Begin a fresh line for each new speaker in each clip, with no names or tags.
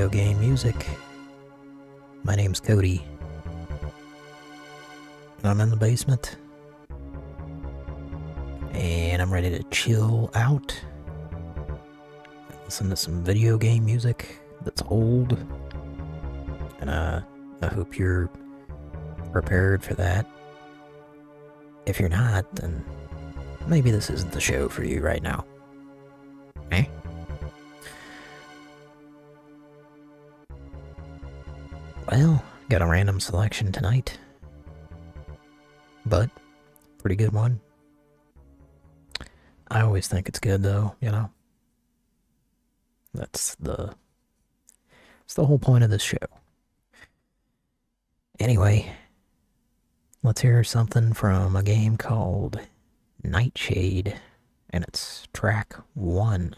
video game music. My name's Cody. I'm in the basement. And I'm ready to chill out. Listen to some video game music that's old. And I hope you're prepared for that. If you're not, then maybe this isn't the show for you right now. Eh? Well, got a random selection tonight. But, pretty good one. I always think it's good though, you know? That's the whole point of this show. Anyway, let's hear something from a game called Nightshade, and it's track 1.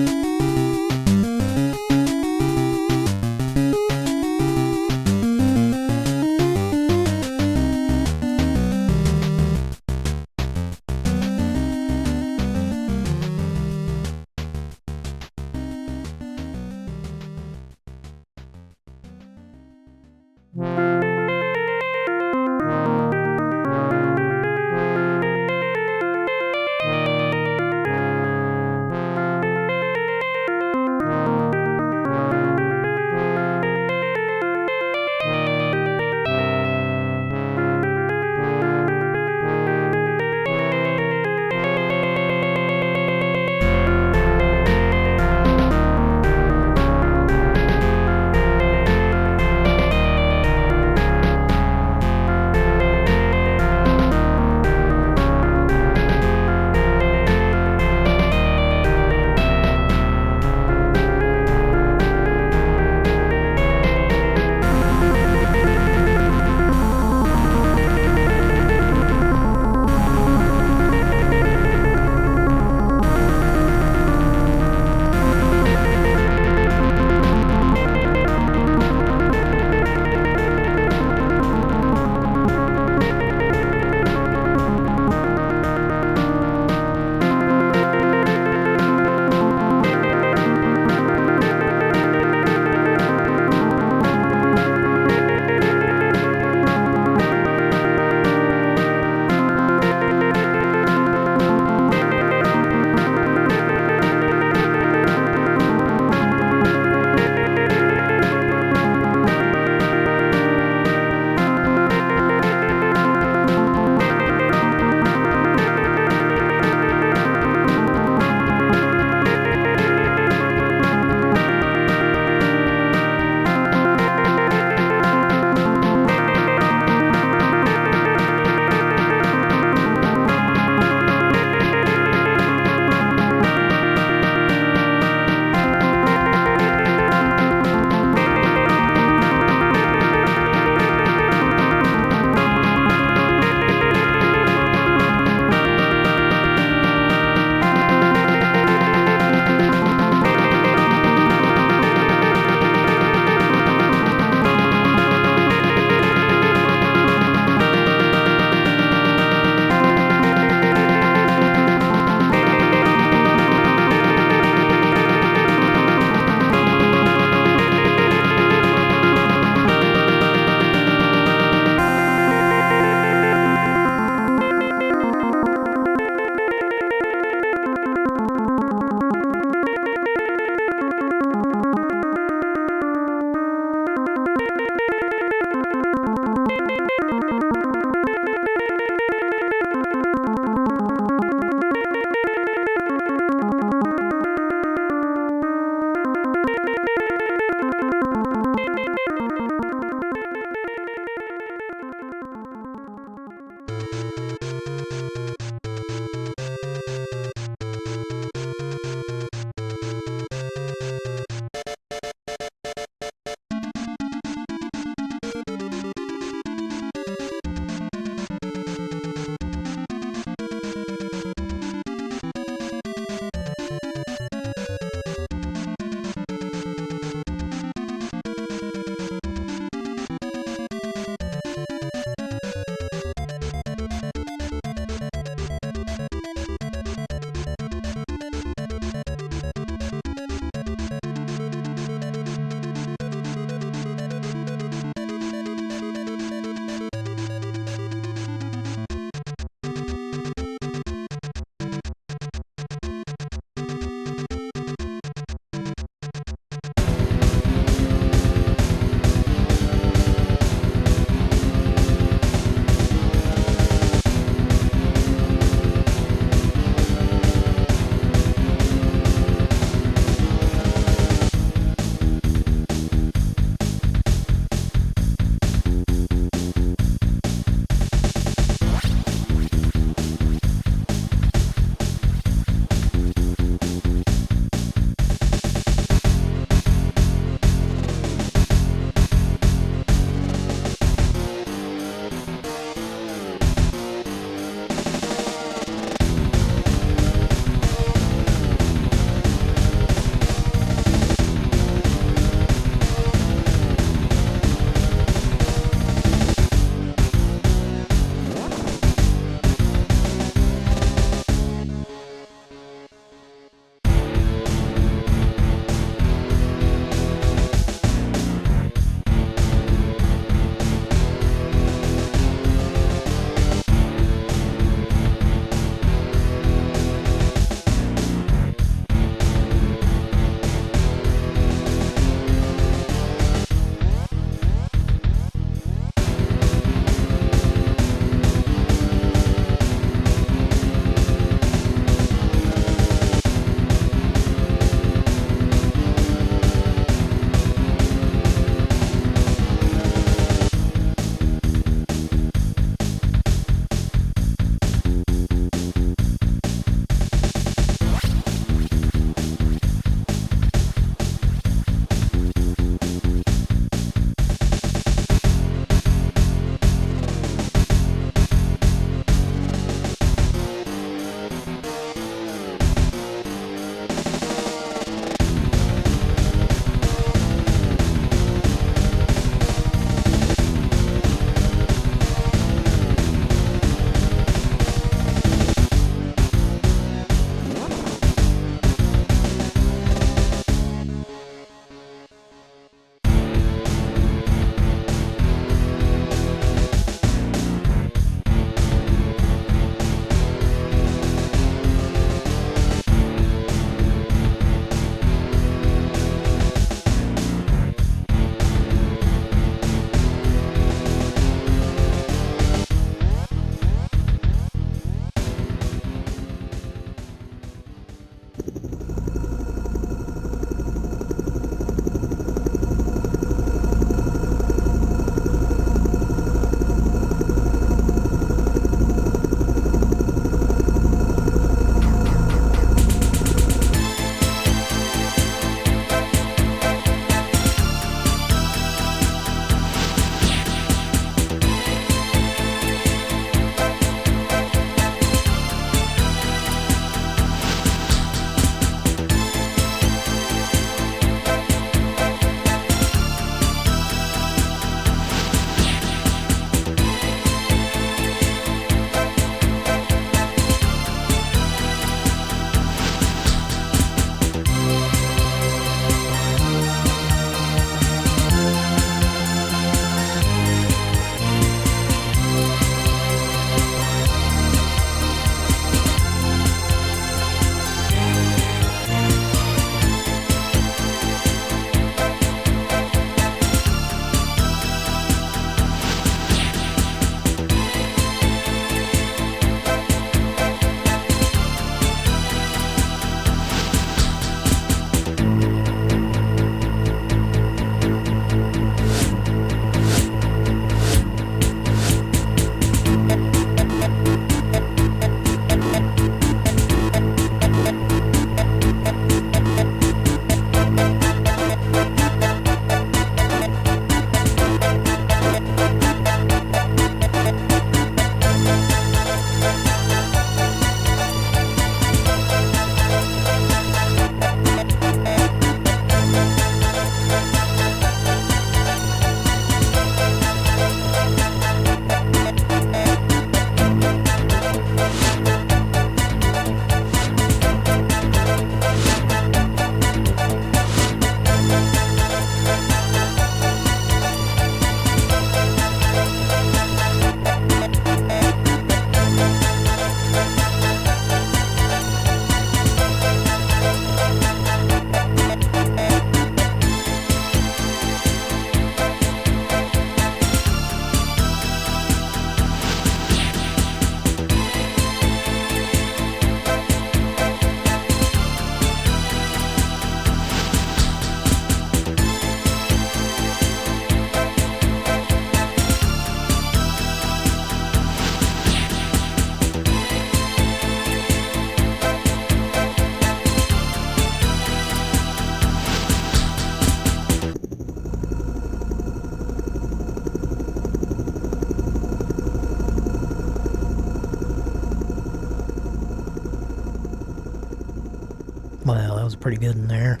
was pretty good in there.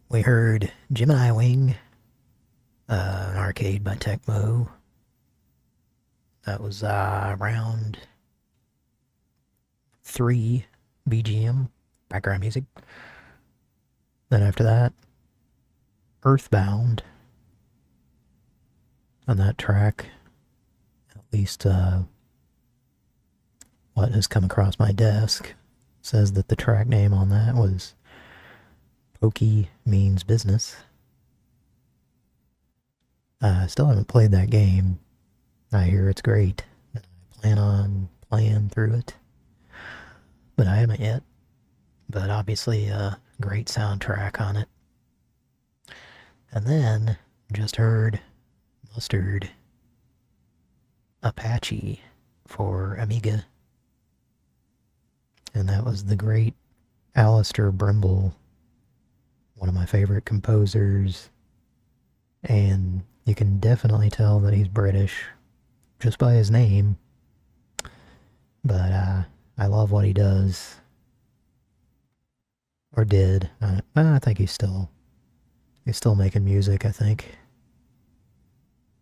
We heard Gemini Wing, an arcade by Tecmo. That was around 3 BGM, background music. Then after that, Earthbound. On that track, at least what has come across my desk says that the track name on that was Pokey Means Business. I still haven't played that game. I hear it's great. I plan on playing through it, but I haven't yet. But obviously a great soundtrack on it. And then just heard Mustard Apache for Amiga. And that was the great Alistair Brimble, one of my favorite composers. And you can definitely tell that he's British just by his name. But I love what he does. Or did. I think he's still making music, I think.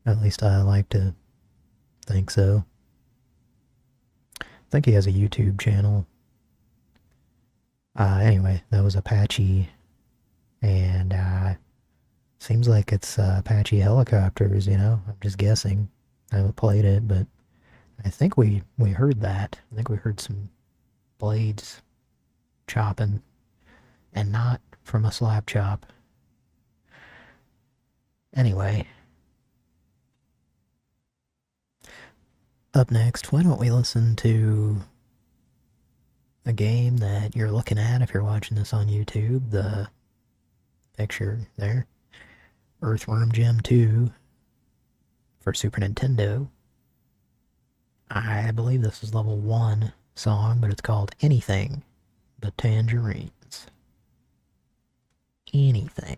At least I like to think so. I think he has a YouTube channel. Anyway, that was Apache, and seems like it's Apache helicopters, you know? I'm just guessing. I haven't played it, but I think we heard that. I think we heard some blades chopping, and not from a slap chop. Anyway, up next, why don't we listen to a game that you're looking at if you're watching this on YouTube, the picture there, Earthworm Jim 2 for Super Nintendo. I believe this is level 1 song, but it's called Anything But Tangerines. Anything.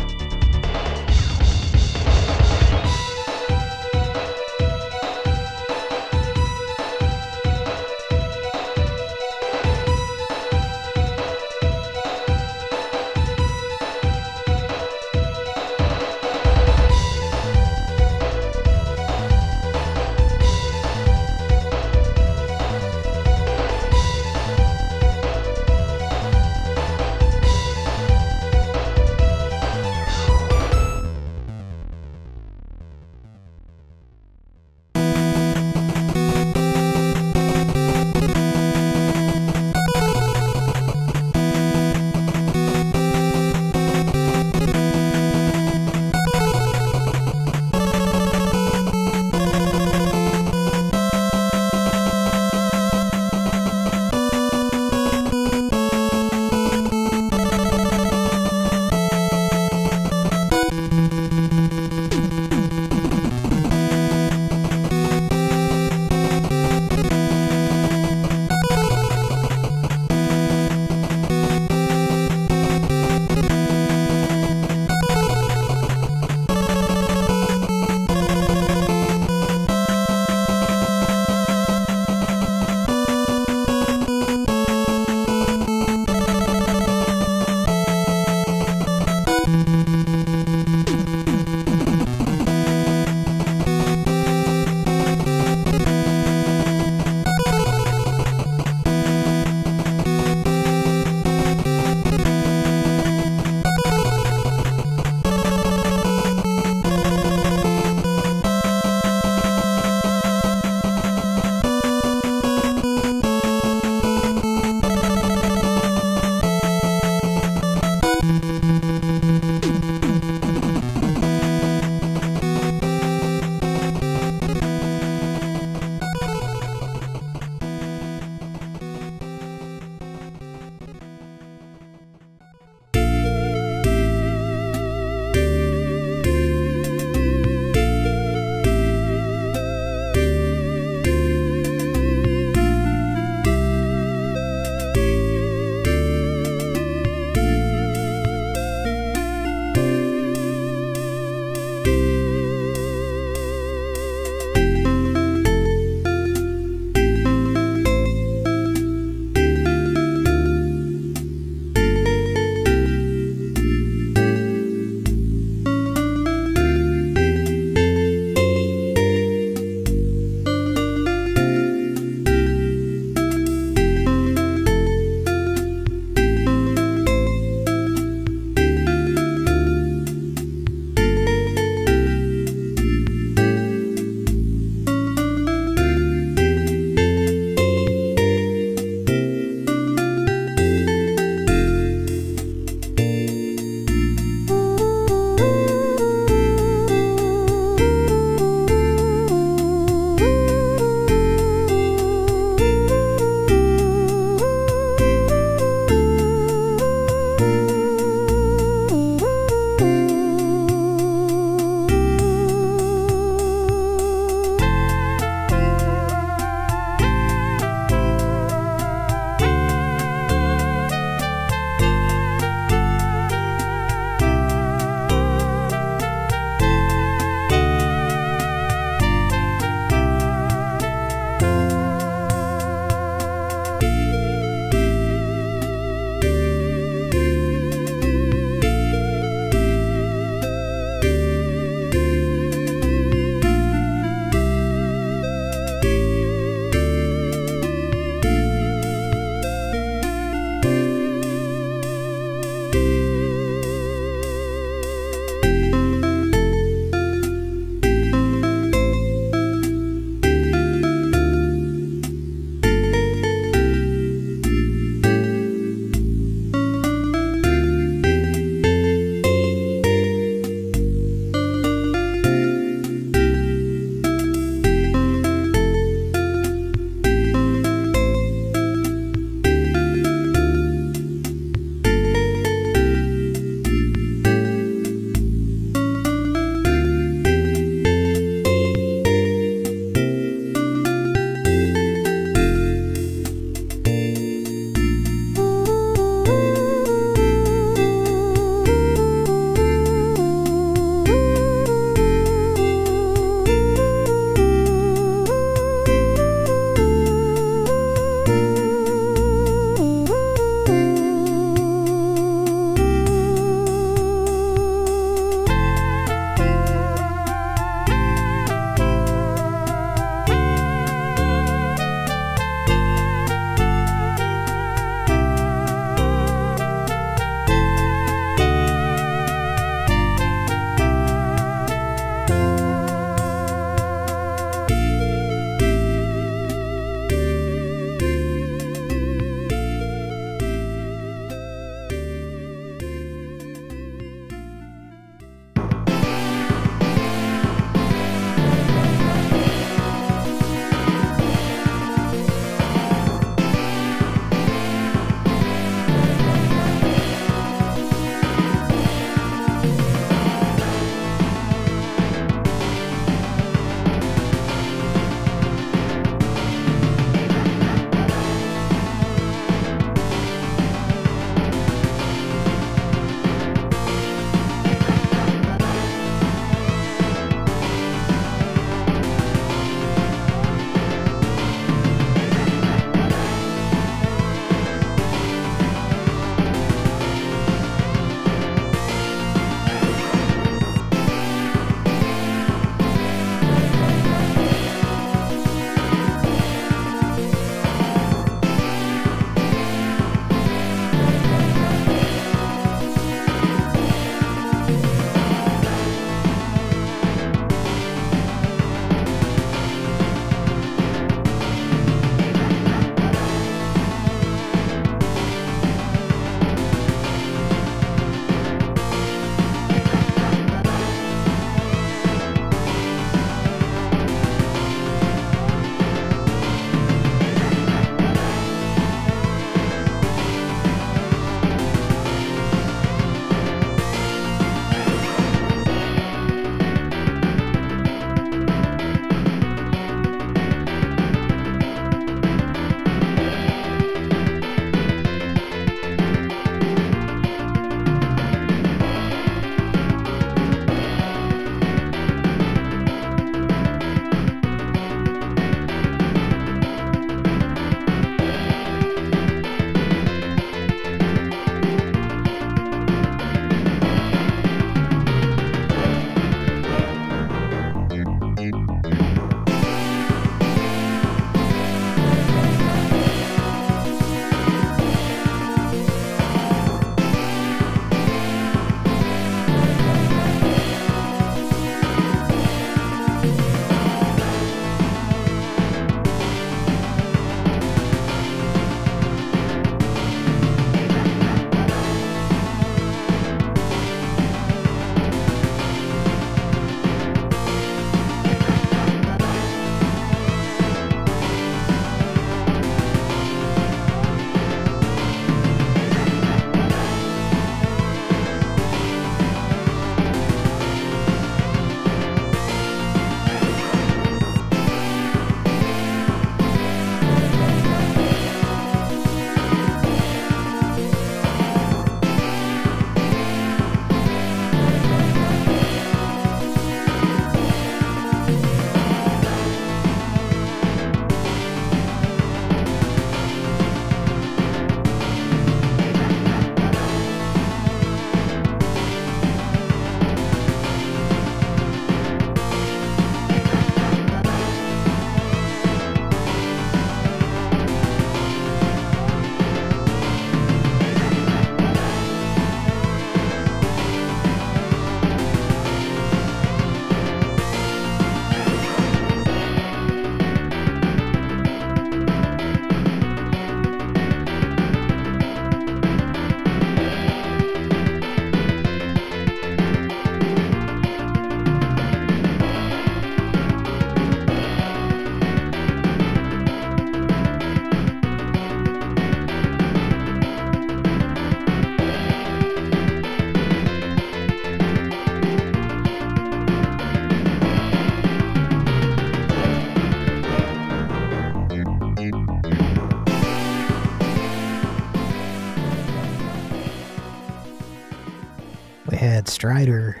Strider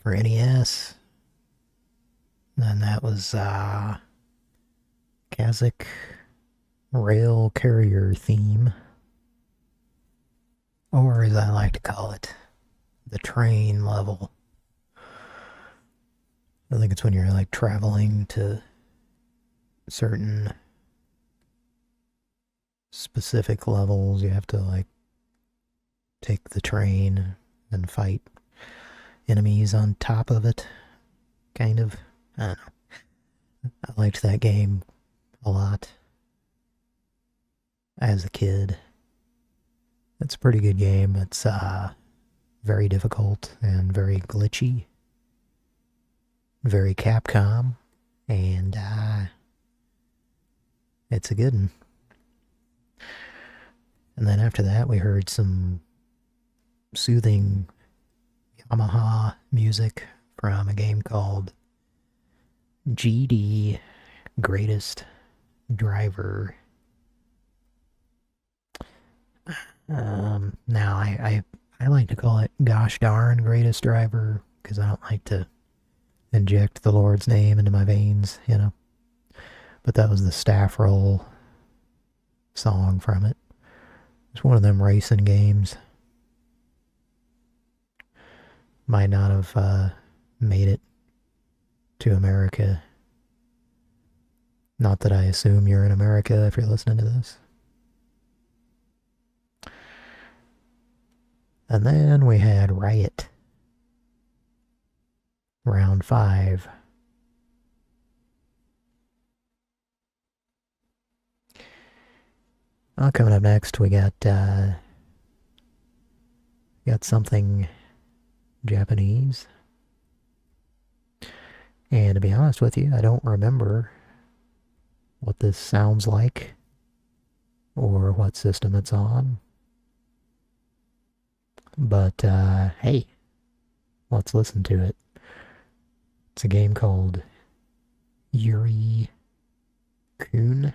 for NES. And that was Kazakh Rail Carrier theme. Or as I like to call it, the train level. I think it's when you're like traveling to certain specific levels, you have to like take the train and fight enemies on top of it. Kind of. I don't know. I liked that game a lot as a kid. It's a pretty good game. It's very difficult and very glitchy. Very Capcom. And it's a good one. And then after that we heard some soothing Yamaha music from a game called GD Greatest Driver. Now I like to call it Gosh Darn Greatest Driver because I don't like to inject the Lord's name into my veins, you know. But that was the staff roll song from it. It's one of them racing games. Might not have made it to America. Not that I assume you're in America if you're listening to this. And then we had Riot. Round 5. Coming up next, we got something Japanese. And to be honest with you, I don't remember what this sounds like or what system it's on. But, hey, let's listen to it. It's a game called Yuri Kun.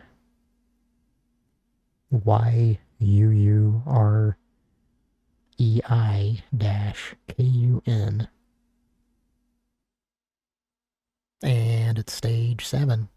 YUUREI-KUN. And it's stage 7.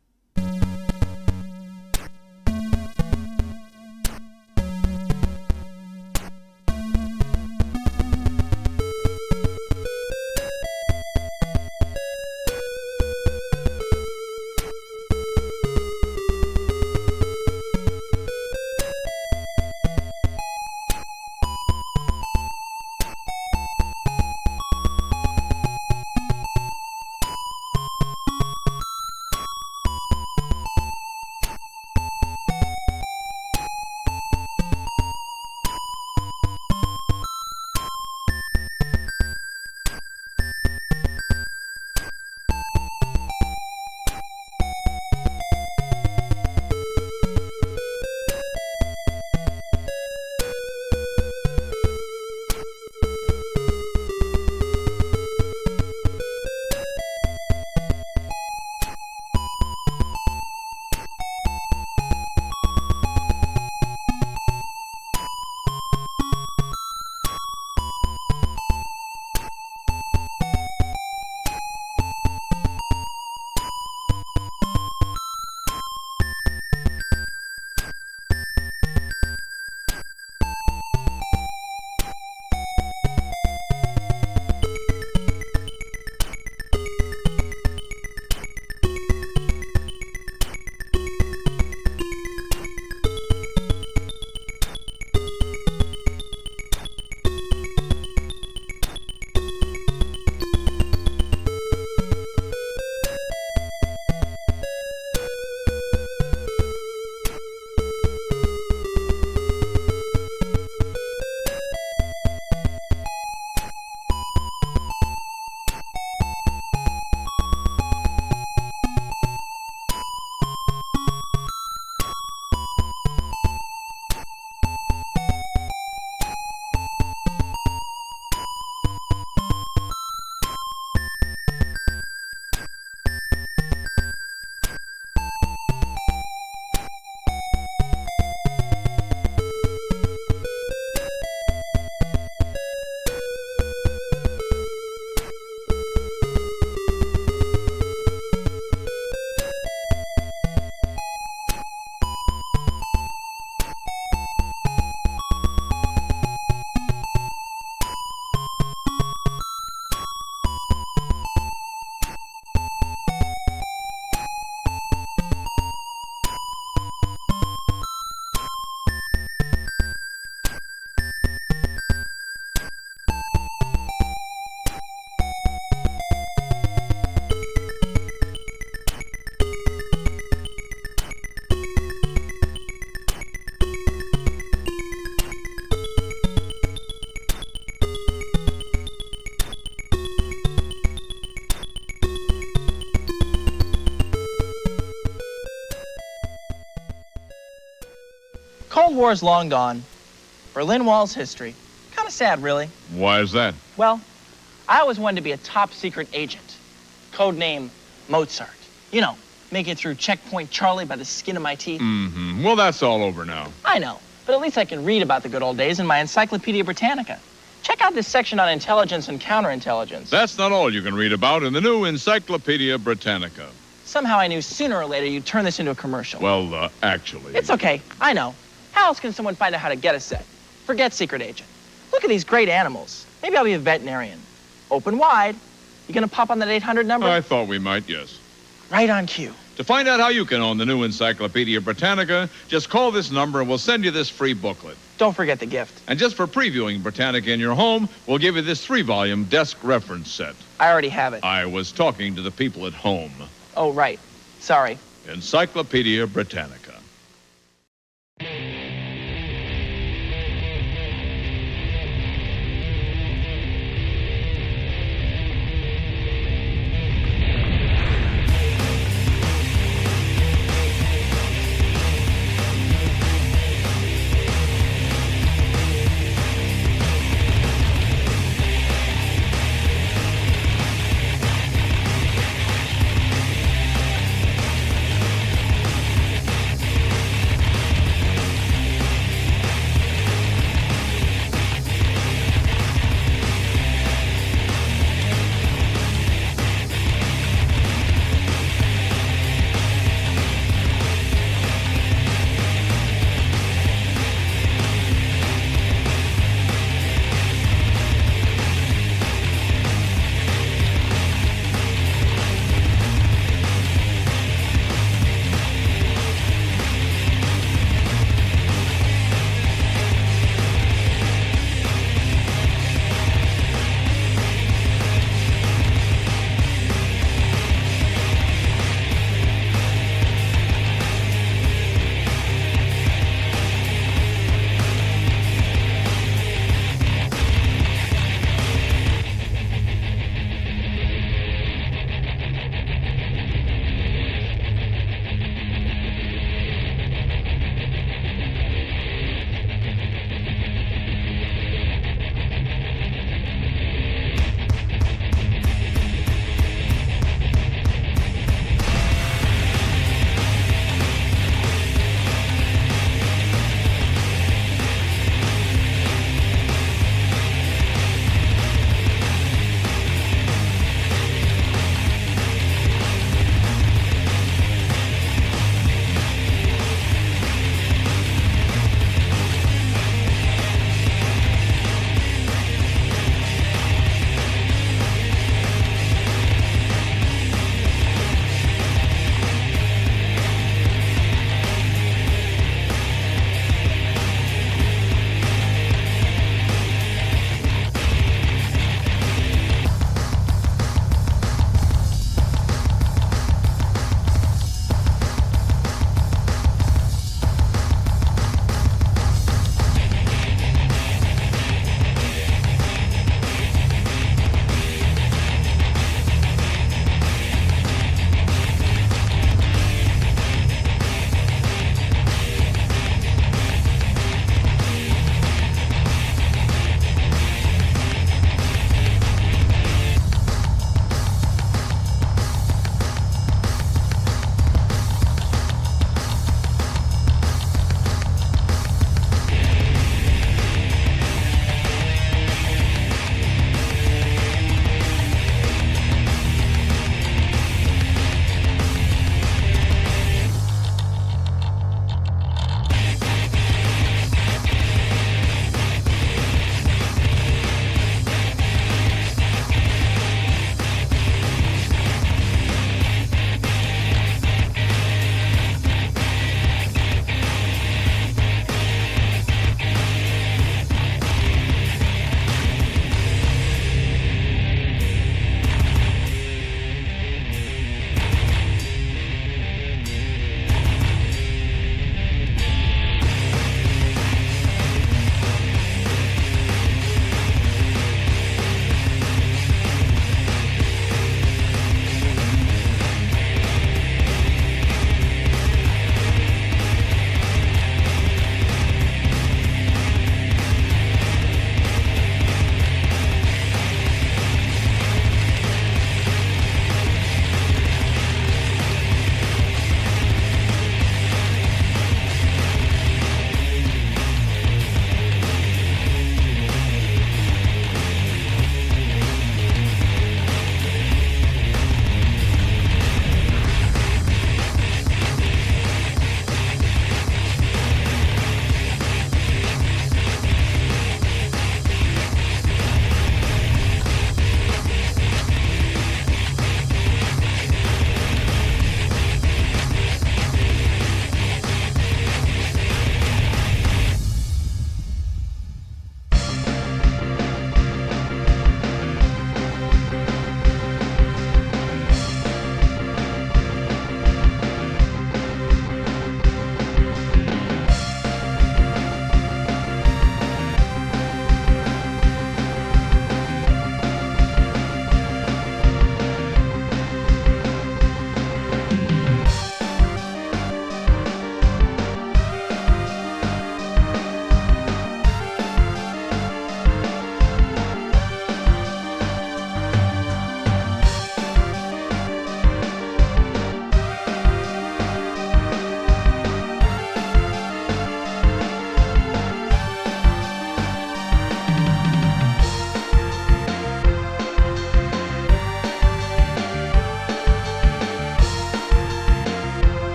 Cold War's long gone. Berlin Wall's history. Kind of sad, really.
Why is that?
Well, I always wanted to be a top-secret agent. Code name Mozart. You know, make it through Checkpoint Charlie by the skin of my teeth.
Mm-hmm. Well, that's all over now.
I know, but at least I can read about the good old days in my Encyclopedia Britannica. Check out this section on intelligence and counterintelligence.
That's not all you can read about in the new Encyclopedia Britannica.
Somehow I knew sooner or later you'd turn this into a commercial.
Well, actually...
It's okay. I know. How else can someone find out how to get a set? Forget secret agent. Look at these great animals. Maybe I'll be a veterinarian. Open wide. You gonna pop on that 800 number?
I thought we might, yes.
Right on cue.
To find out how you can own the new Encyclopedia Britannica, just call this number and we'll send you this free booklet.
Don't forget the gift.
And just for previewing Britannica in your home, we'll give you this 3-volume desk reference set.
I already have it.
I was talking to the people at home.
Oh, right. Sorry.
Encyclopedia Britannica.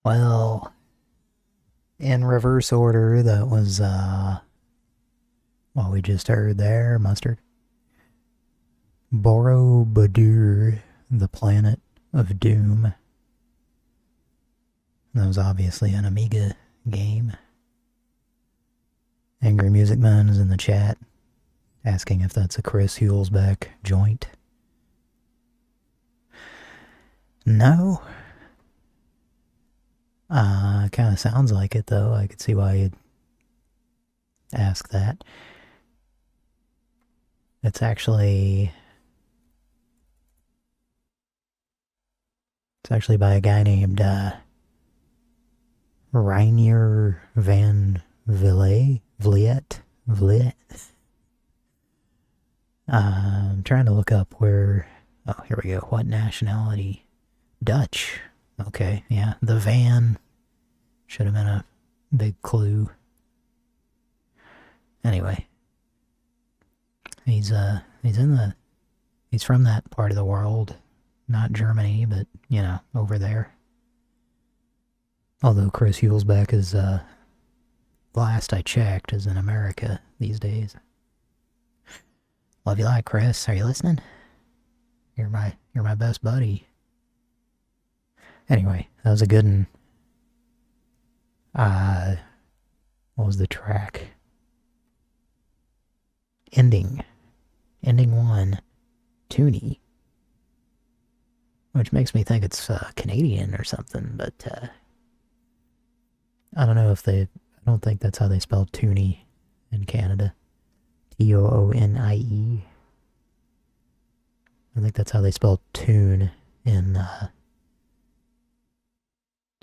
Well, in reverse order, that was, what we just heard there, Mustard. Borobudur, the Planet of Doom. That was obviously an Amiga game. Angry Music Man is in the chat, asking if that's a Chris Hulsbeck joint. No. Kind of sounds like it, though. I could see why you'd ask that. It's actually by a guy named Reinier van Vliet. I'm trying to look up where... Oh, here we go. What nationality? Dutch. Okay, yeah. The van should have been a big clue. Anyway. He's from that part of the world. Not Germany, but, you know, over there. Although Chris Hulsbeck is, last I checked, is in America these days. Love you like, Chris. Are you listening? You're my best buddy. Anyway, that was a good one. What was the track? Ending 1, Toonie. Which makes me think it's Canadian or something, but I don't know if I don't think that's how they spell Toonie in Canada. Toonie. I think that's how they spell tune in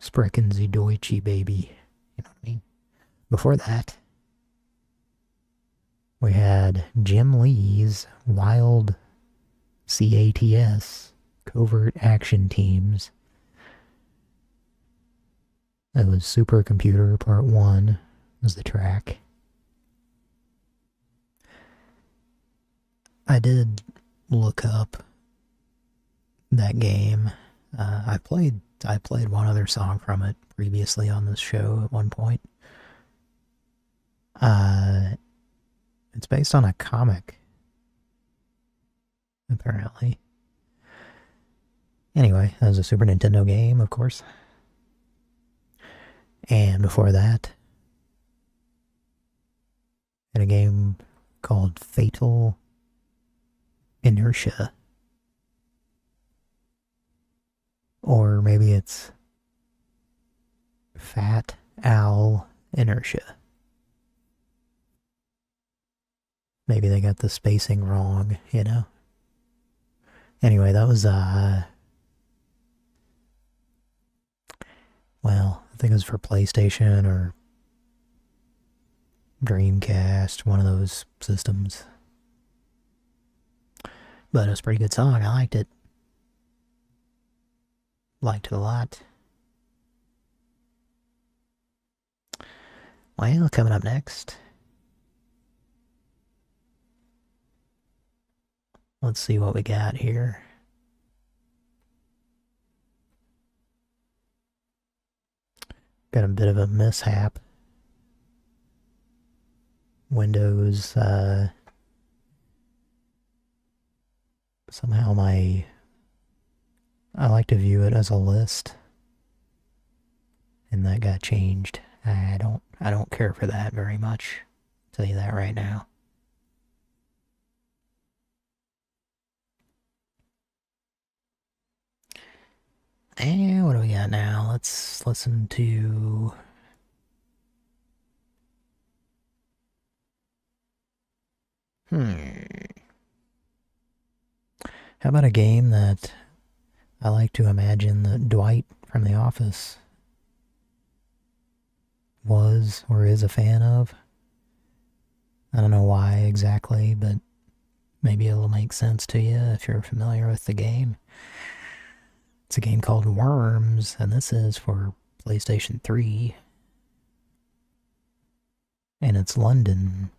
Sprechen Sie Deutsche, baby. You know what I mean? Before that, we had Jim Lee's Wild CATS, Covert Action Teams. That was Supercomputer Part 1 was the track. I did look up that game. I played one other song from it previously on this show at one point. It's based on a comic, apparently. Anyway, that was a Super Nintendo game, of course. And before that, had a game called Fatal Inertia. Or maybe it's Fat Al Inertia. Maybe they got the spacing wrong, you know? Anyway, that was, well, I think it was for PlayStation or Dreamcast, one of those systems. But it was a pretty good song, I liked it. Liked it a lot. Well, coming up next, let's see what we got here. Got a bit of a mishap. Windows, somehow I like to view it as a list, and that got changed. I don't care for that very much. I'll tell you that right now. And what do we got now? Let's listen to... How about a game that I like to imagine that Dwight from The Office was or is a fan of? I don't know why exactly, but maybe it'll make sense to you if you're familiar with the game. It's a game called Worms, and this is for PlayStation 3. And it's London.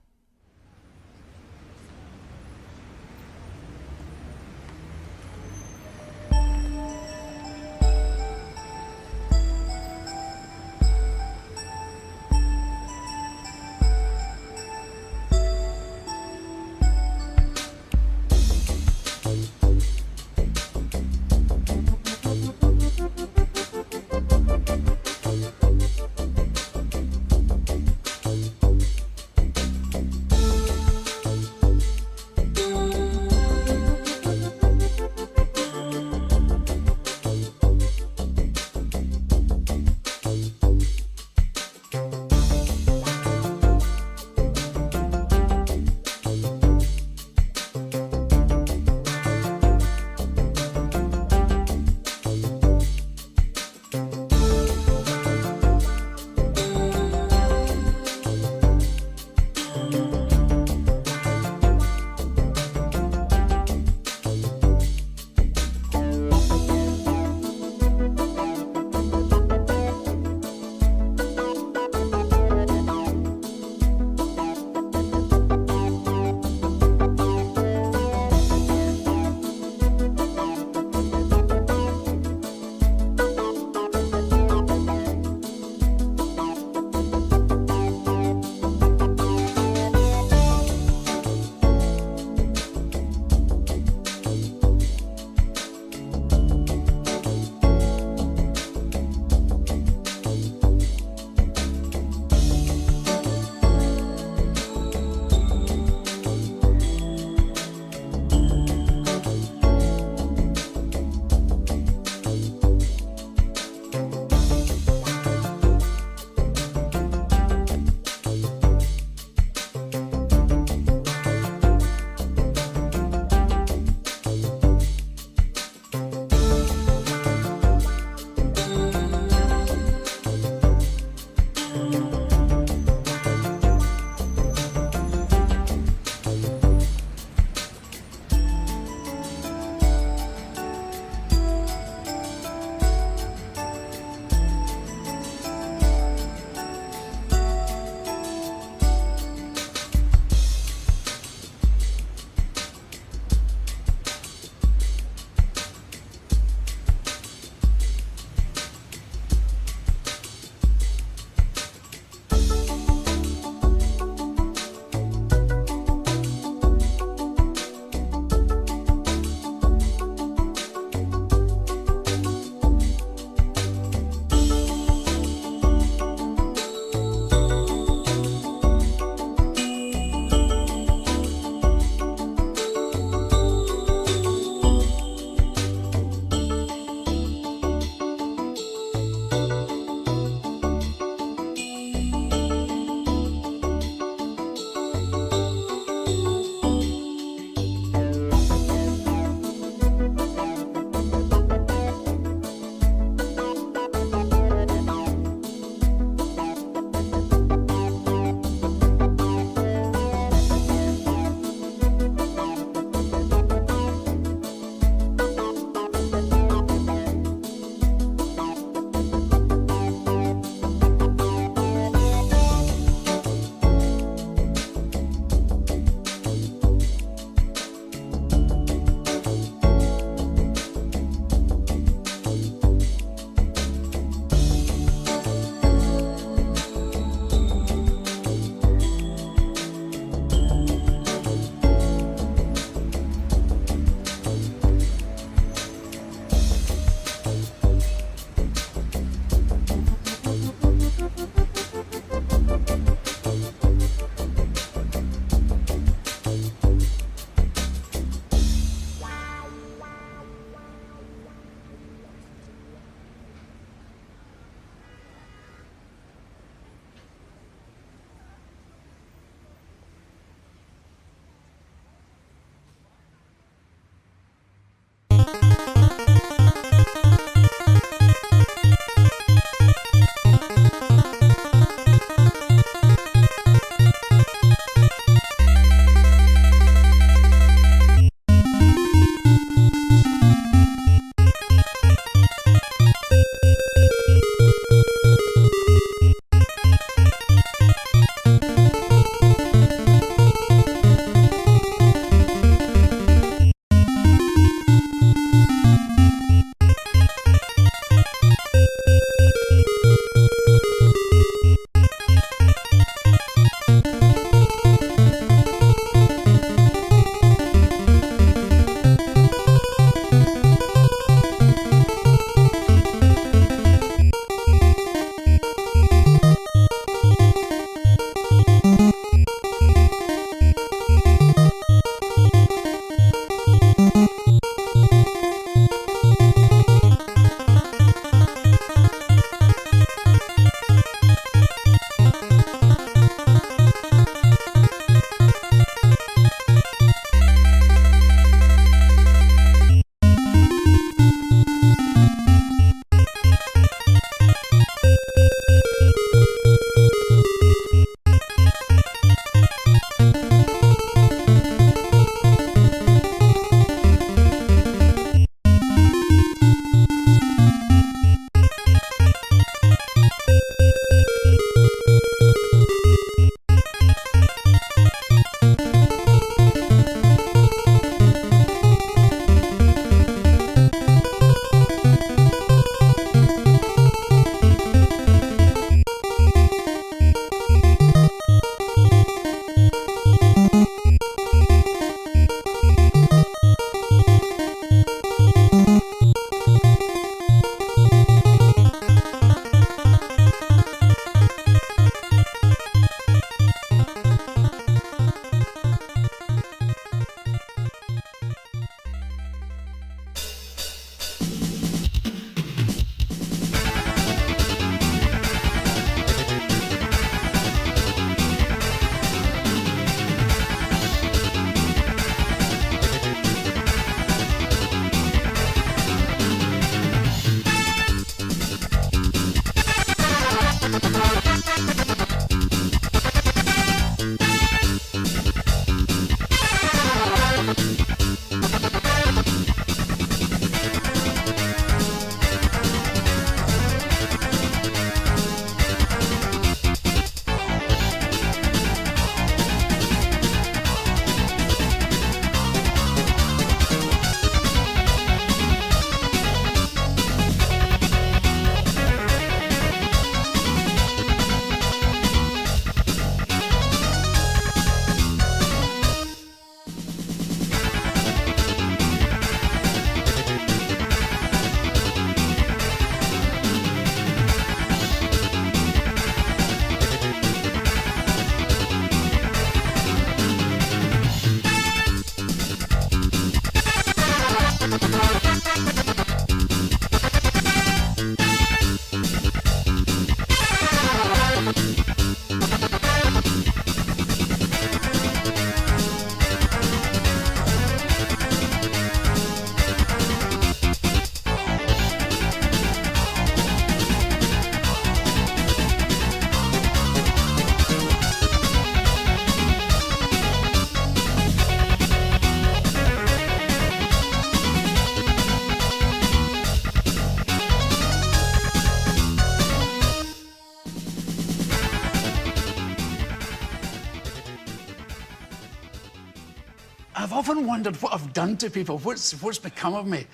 often wondered what I've done to people, what's become of me.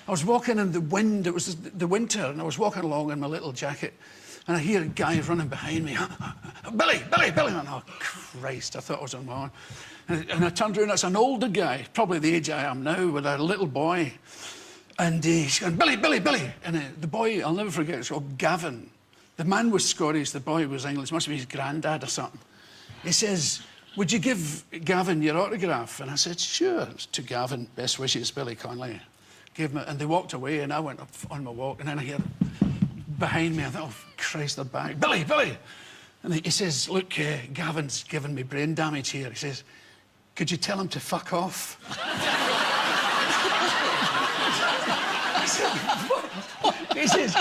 I was walking in the wind, it was the winter, and I was walking along in my little jacket, and I hear a guy running behind me. Billy, Billy, Billy. And oh, Christ, I thought I was on my own. And I turned around, it's an older guy, probably the age I am now, with a little boy. And he's going, Billy, Billy, Billy. And the boy, I'll never forget, it's called Gavin. The man was Scottish, the boy was English, must be his granddad or something. He says, would you give Gavin your autograph? And I said, sure. To Gavin, best wishes, Billy Connolly. Gave him it, and they walked away, and I went up on my walk, and then I hear behind me, I thought, oh, Christ, they're back. Billy, Billy! And he says, look, Gavin's given me brain damage here. He says, could you tell him to fuck off? I said, what? He says,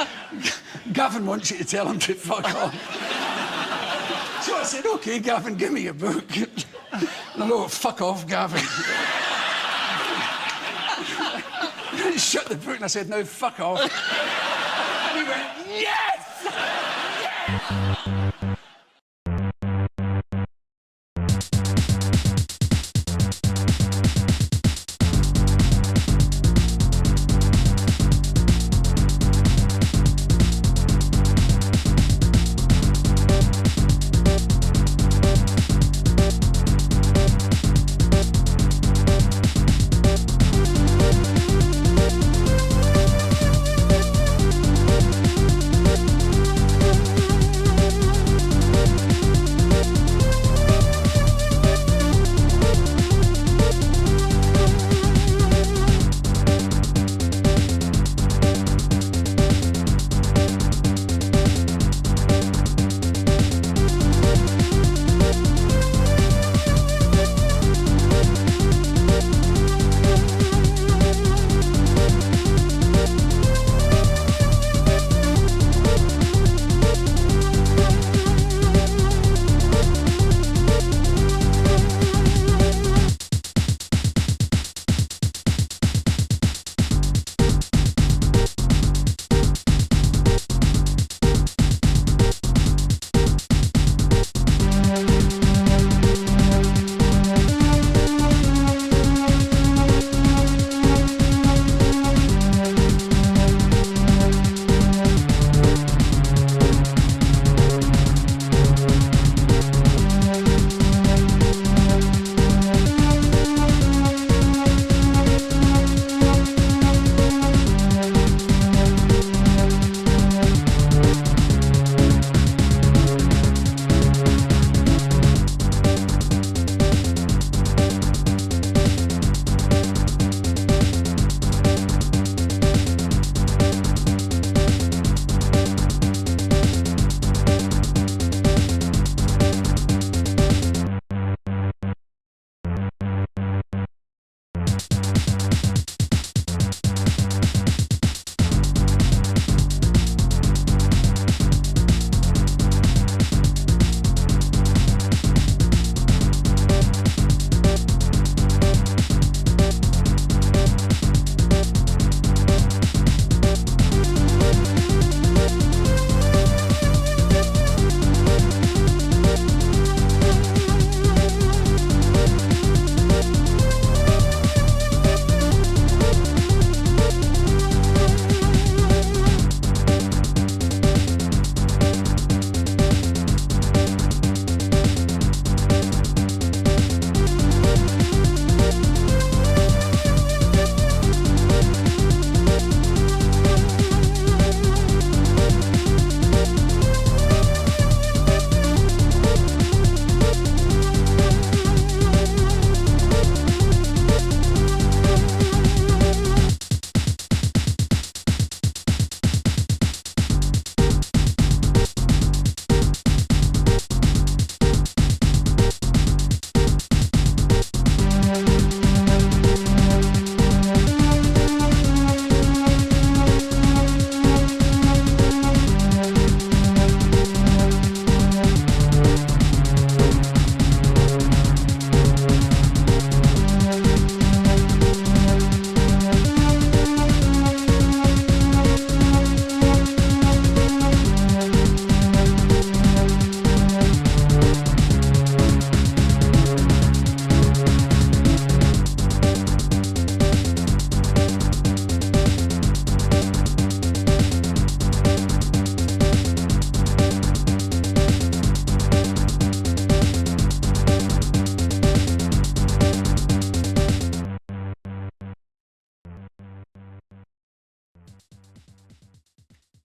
Gavin wants you to tell him to fuck off. So I said, OK, Gavin, give me your book. And I go, fuck off, Gavin. He shut the book and I said, no, fuck off. And he went, yes! Yes!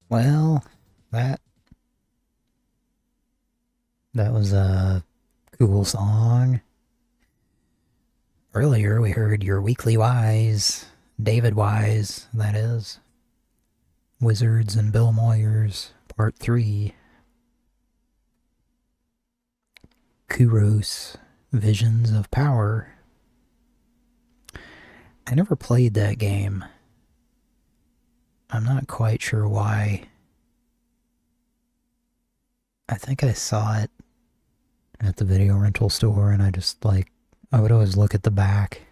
Well, that was a cool song. Earlier we heard Your Weekly Wise, David Wise, that is. Wizards and Bill Moyers, Part 3. Kuros, Visions of Power. I never played that game. I'm not quite sure why. I think I saw it at the video rental store and I just I would always look at the back,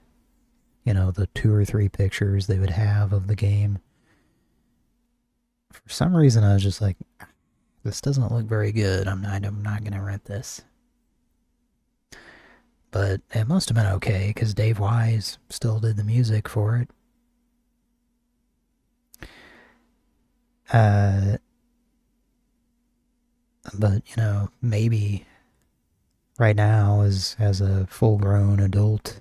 the 2 or 3 pictures they would have of the game. For some reason I was just like, this doesn't look very good. I'm not gonna rent this. But it must have been okay, because Dave Wise still did the music for it. But, maybe right now as a full-grown adult,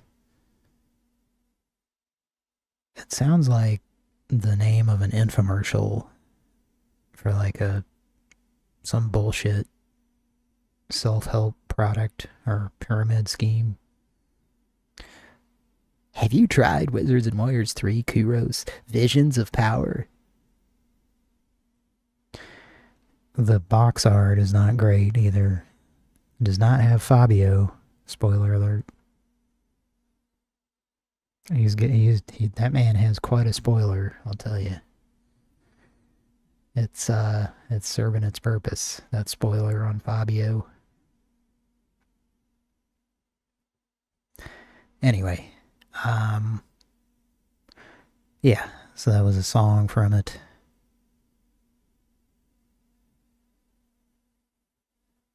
it sounds like the name of an infomercial for some bullshit self-help product or pyramid scheme. Have you tried Wizards and Warriors 3 Kuros Visions of Power? The box art is not great either. It does not have Fabio. Spoiler alert. That man has quite a spoiler, I'll tell you. It's serving its purpose. That spoiler on Fabio. Anyway, yeah, so that was a song from it.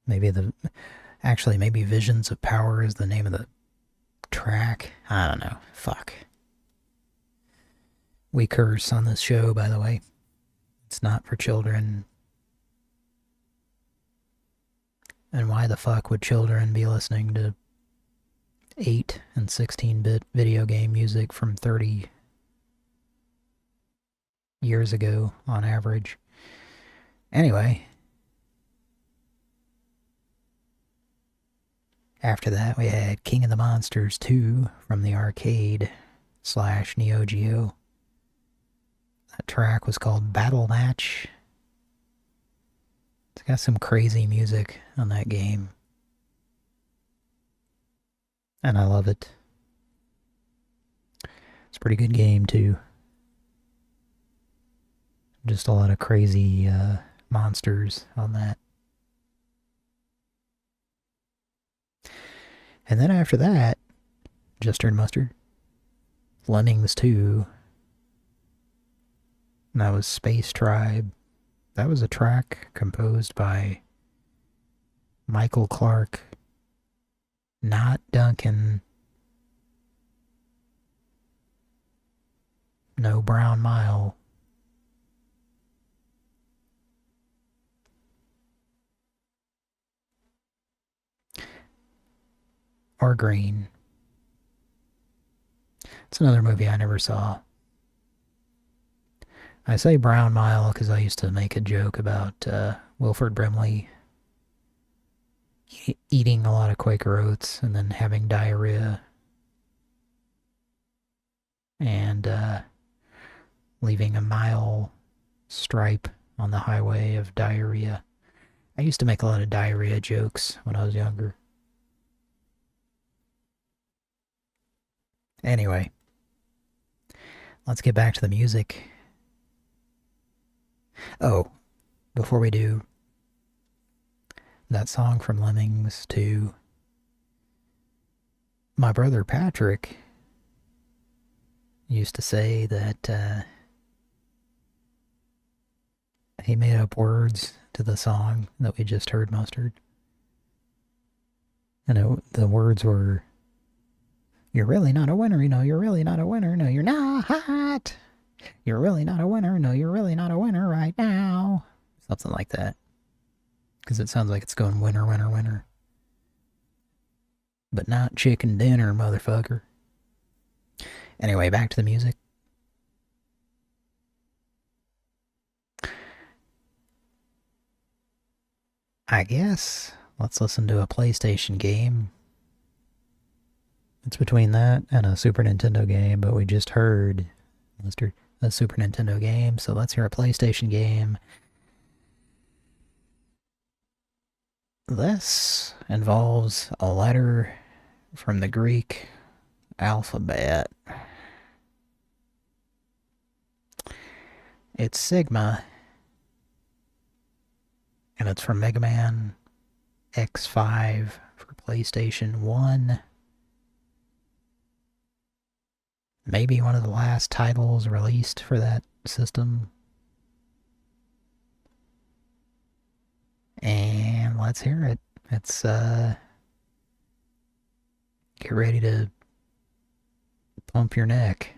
Maybe Visions of Power is the name of the track. I don't know. Fuck. We curse on this show, by the way. It's not for children. And why the fuck would children be listening to 8 and 16-bit video game music from 30 years ago on average? Anyway, after that we had King of the Monsters 2 from the arcade / Neo Geo. That track was called Battle Match. It's got some crazy music on that game. And I love it. It's a pretty good game, too. Just a lot of crazy monsters on that. And then after that, Just Turned Mustard. Lemmings 2. And that was Space Tribe. That was a track composed by Michael Clark, not Duncan, no Brown Mile. Or Green. It's another movie I never saw. I say Brown Mile because I used to make a joke about Wilford Brimley eating a lot of Quaker Oats and then having diarrhea and leaving a mile stripe on the highway of diarrhea. I used to make a lot of diarrhea jokes when I was younger. Anyway, let's get back to the music. Oh, before we do, that song from Lemmings 2, my brother Patrick used to say that he made up words to the song that we just heard, Mustard. And the words were, "You're really not a winner, you're really not a winner, no, you're not. You're really not a winner, no, you're really not a winner right now." Something like that. Because it sounds like it's going winner, winner, winner. But not chicken dinner, motherfucker. Anyway, back to the music. I guess let's listen to a PlayStation game. It's between that and a Super Nintendo game, but we just heard a Super Nintendo game, so let's hear a PlayStation game. This involves a letter from the Greek alphabet. It's Sigma, and it's from Mega Man X5 for PlayStation 1. Maybe one of the last titles released for that system. And let's hear it. It's, get ready to pump your neck.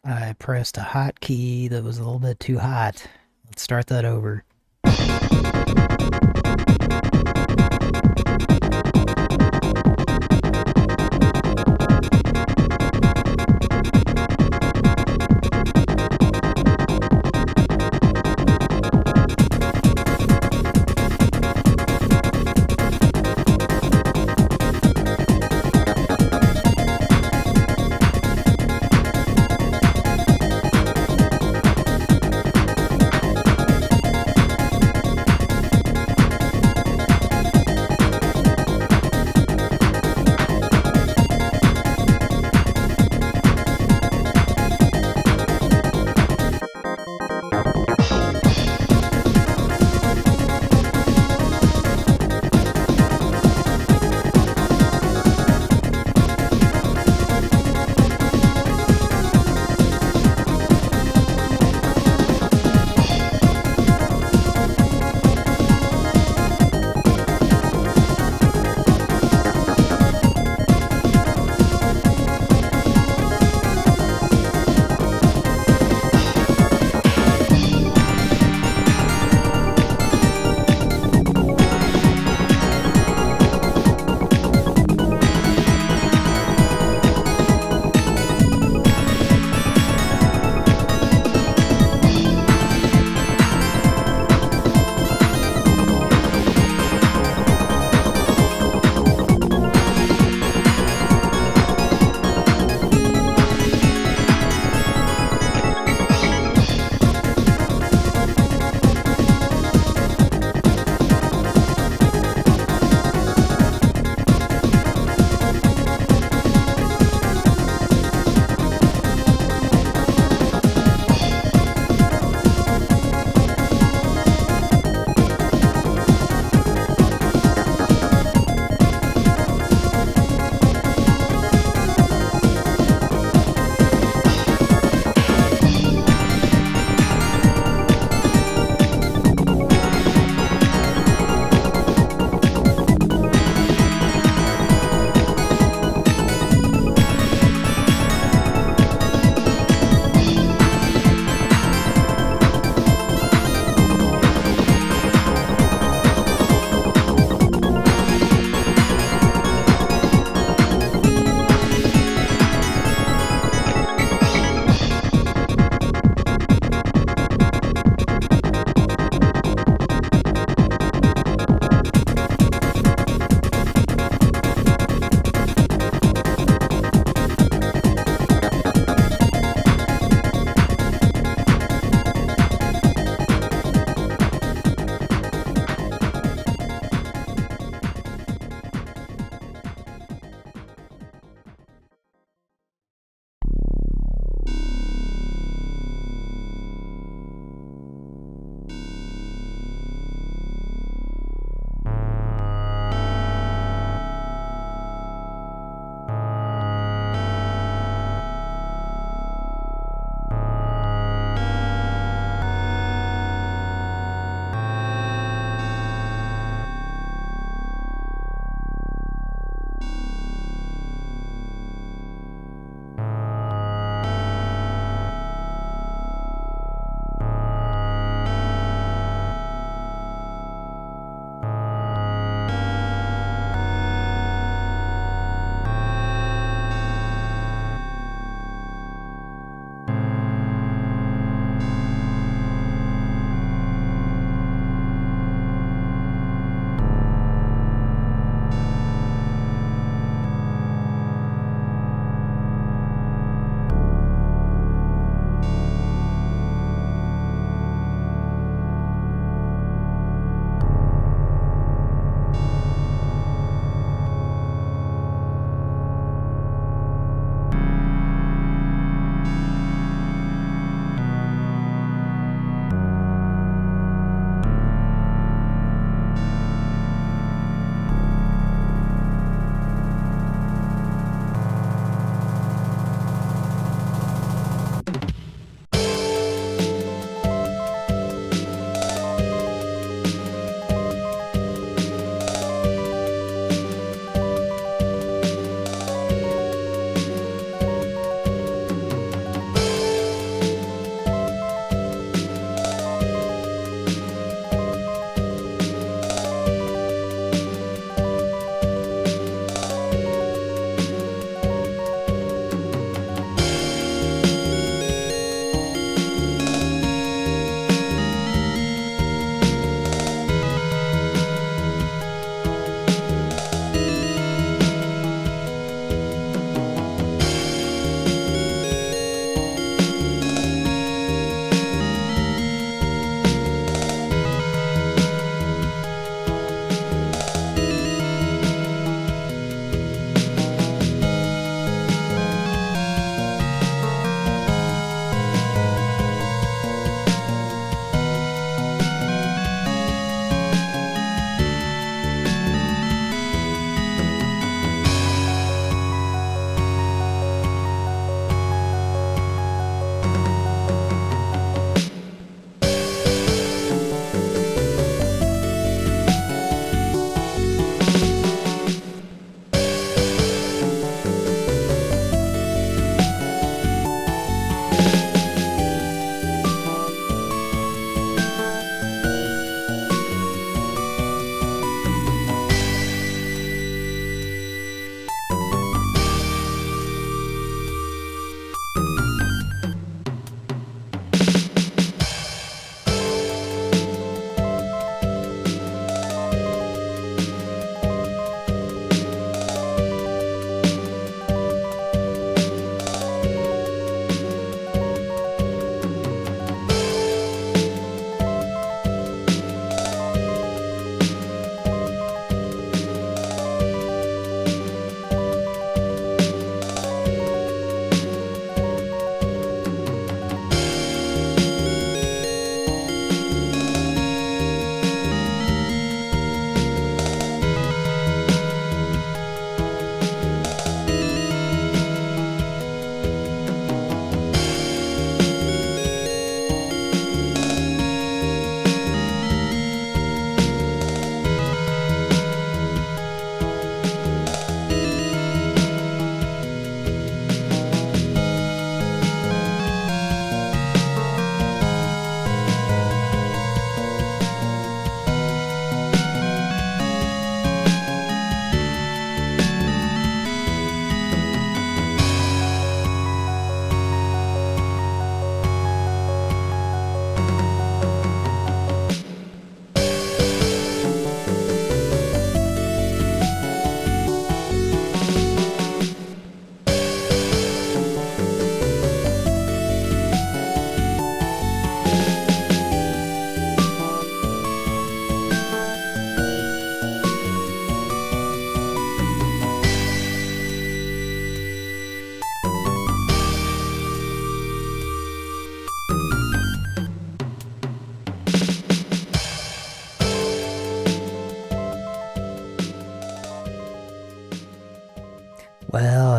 I pressed a hotkey that was a little bit too hot. Let's start that over.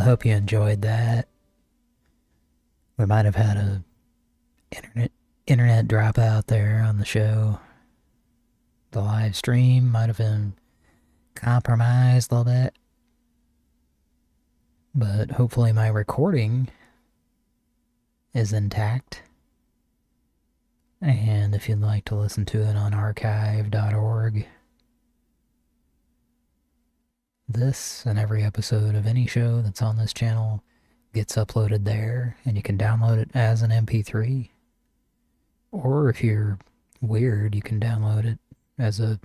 hope you enjoyed that. We might have had a internet dropout there on the show. The live stream might have been compromised a little bit. But hopefully my recording is intact. And if you'd like to listen to it on archive.org, this and every episode of any show that's on this channel gets uploaded there, and you can download it as an MP3. Or if you're weird, you can download it as a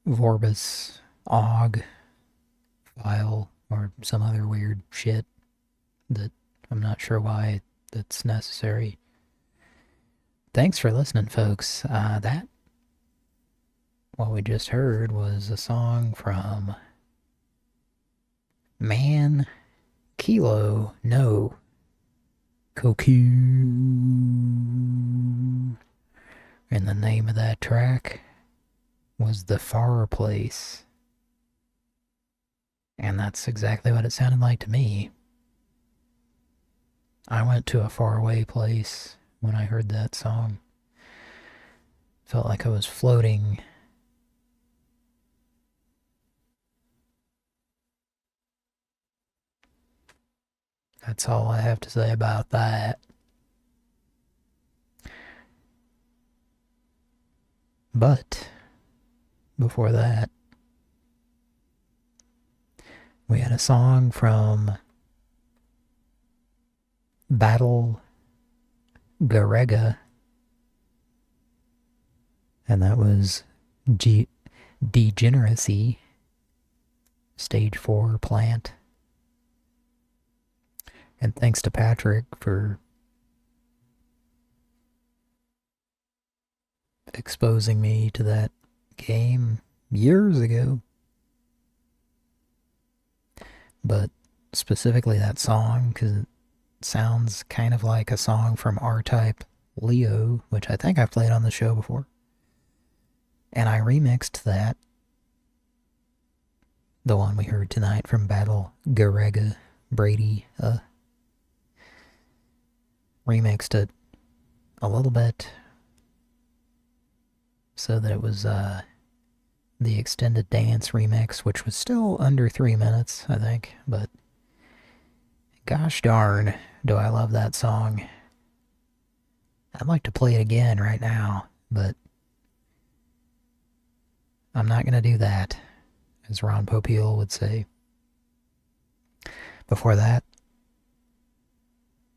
Vorbis OGG file or some other weird shit that I'm not sure why that's necessary. Thanks for listening, folks. What we just heard was a song from Man Kilo No Koku. And the name of that track was The Far Place. And that's exactly what it sounded like to me. I went to a faraway place when I heard that song. Felt like I was floating. That's all I have to say about that. But before that, we had a song from Battle Garega, and that was Degeneracy, Stage 4 Plant. And thanks to Patrick for exposing me to that game years ago. But specifically that song, because it sounds kind of like a song from R-Type Leo, which I think I've played on the show before. And I remixed that, the one we heard tonight from Battle Garega, Brady, remixed it a little bit so that it was the extended dance remix, which was still under 3 minutes, I think, but gosh darn, do I love that song. I'd like to play it again right now, but I'm not going to do that, as Ron Popeil would say. Before that,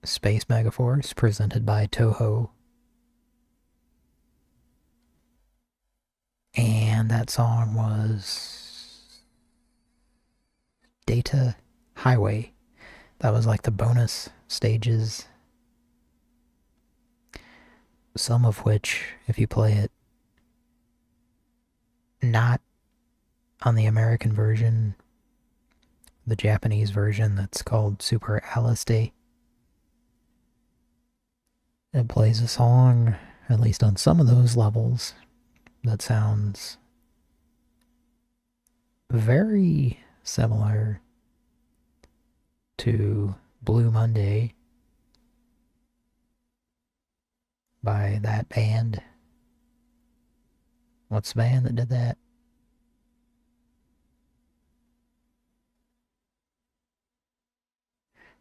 Space Megaforce, presented by Toho. And that song was Data Highway. That was like the bonus stages. Some of which, if you play it not on the American version, the Japanese version that's called Super Aliste, it plays a song, at least on some of those levels, that sounds very similar to Blue Monday by that band. What's the band that did that?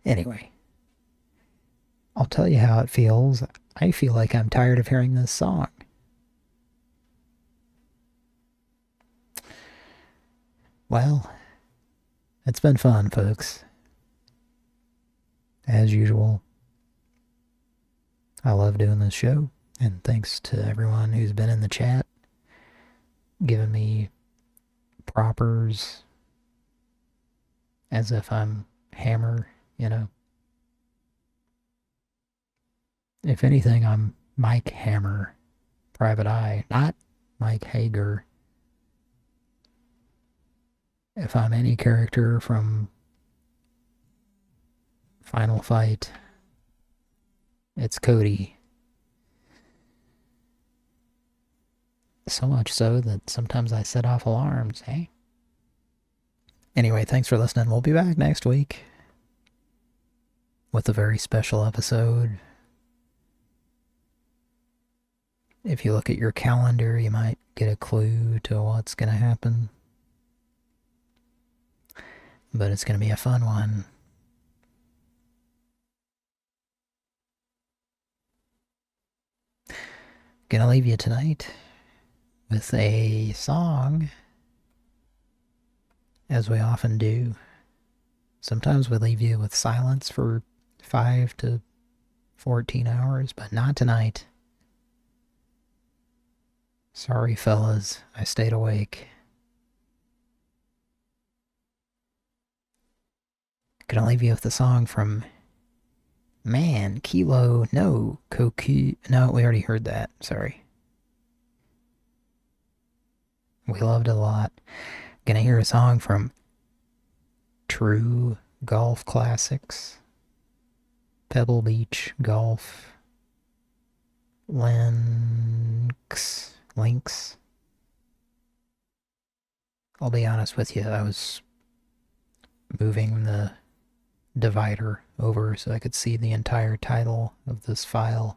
Anyway, I'll tell you how it feels. I feel like I'm tired of hearing this song. Well, it's been fun, folks. As usual, I love doing this show, and thanks to everyone who's been in the chat, giving me propers as if I'm Hammer, you know. If anything, I'm Mike Hammer, Private Eye, not Mike Hager. If I'm any character from Final Fight, it's Cody. So much so that sometimes I set off alarms, eh? Anyway, thanks for listening. We'll be back next week. with a very special episode. If you look at your calendar, you might get a clue to what's going to happen. But it's going to be a fun one. Gonna leave you tonight with a song, as we often do. Sometimes we leave you with silence for 5 to 14 hours, but not tonight. Sorry, fellas, I stayed awake. Gonna leave you with a song from Man, Kilo, no, Koku, no, we already heard that, sorry. We loved it a lot. Gonna hear a song from True Golf Classics, Pebble Beach Golf, Lynx. I'll be honest with you, I was moving the divider over so I could see the entire title of this file.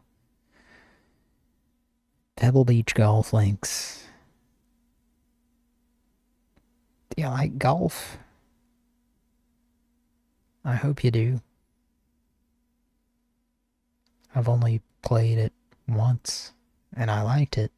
Pebble Beach Golf Links. Do you like golf? I hope you do. I've only played it once, and I liked it.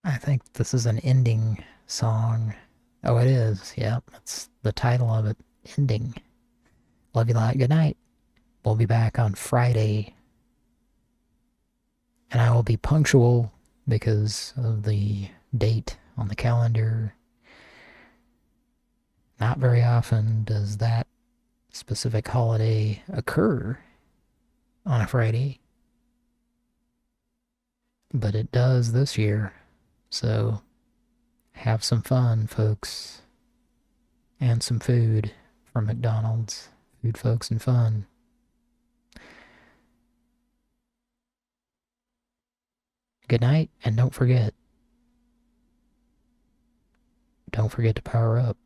I think this is an ending song. Oh, it is. Yep, that's the title of it. Ending. Love you a lot. Good night. We'll be back on Friday. And I will be punctual because of the date on the calendar. Not very often does that specific holiday occur on a Friday. But it does this year. So, have some fun, folks. And some food from McDonald's. Food, folks, and fun. Good night, and don't forget to power up.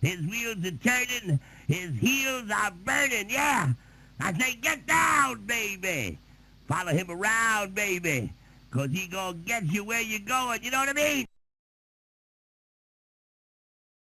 His wheels are turning, his heels are burning, yeah. I say, get down, baby. Follow him around, baby, 'cause he gonna get you where you're going, you know what I mean?